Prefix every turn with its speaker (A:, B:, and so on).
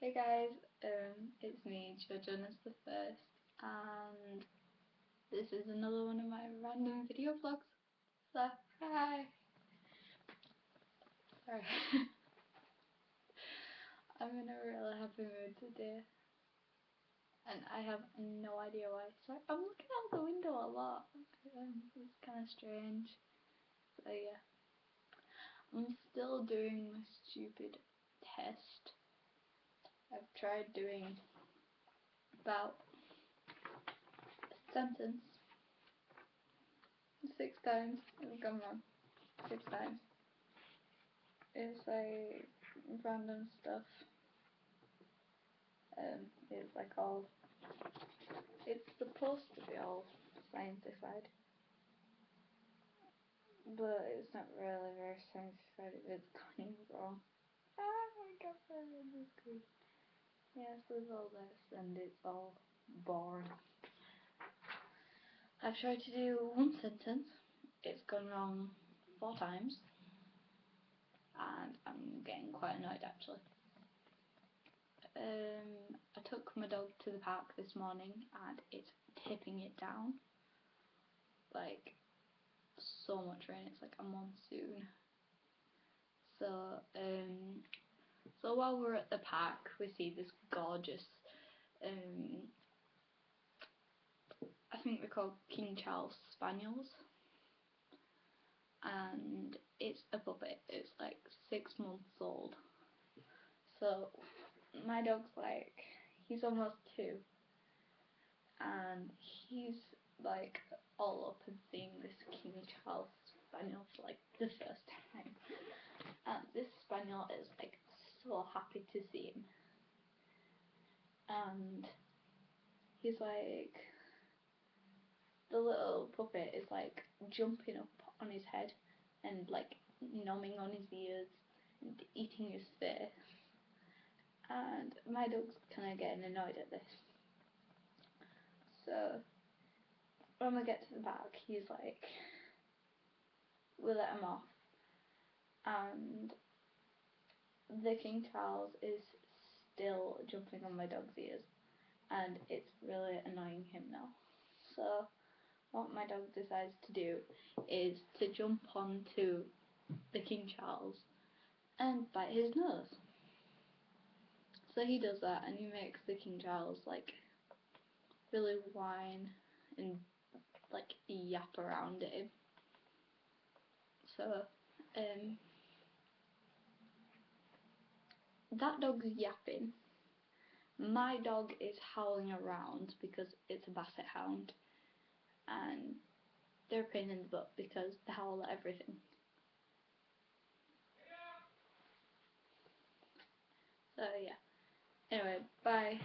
A: Hey guys, it's me, Jonas the First, and this is another one of my random video vlogs. So, hi! Sorry. I'm in a really happy mood today, and I have no idea why. Sorry, I'm looking out the window a lot. It's kind of strange. So yeah, I'm still doing my stupid test. I've tried doing about a sentence 6 times. It's gone wrong 6 times. It's like random stuff. It's like all. It's supposed to be all sciencified, but it's not really very sciencified. It's going wrong. Ah, my god, this good. Yes, there's all this, and it's all boring. I've tried to do one sentence. It's gone wrong 4 times, and I'm getting quite annoyed actually. I took my dog to the park this morning and it's tipping it down. Like, so much rain, it's like a monsoon. So while we're at the park, we see this gorgeous, I think they're called King Charles Spaniels. And it's a puppet, it's like 6 months old. So my dog's like, he's almost 2, and he's like all up and seeing this King Charles Spaniel for like the first time, and this Spaniel is like so happy to see him, and he's like, the little puppet is like jumping up on his head and like nomming on his ears and eating his face, and my dog's kind of getting annoyed at this. So when we get to the park, he's like, we let him off, and the King Charles is still jumping on my dog's ears, and it's really annoying him now. So what my dog decides to do is to jump onto the King Charles and bite his nose. So he does that, and he makes the King Charles like really whine and like yap around at him. So that dog's yapping. My dog is howling around because it's a basset hound, and they're a pain in the butt because they howl at everything. So yeah. Anyway, bye.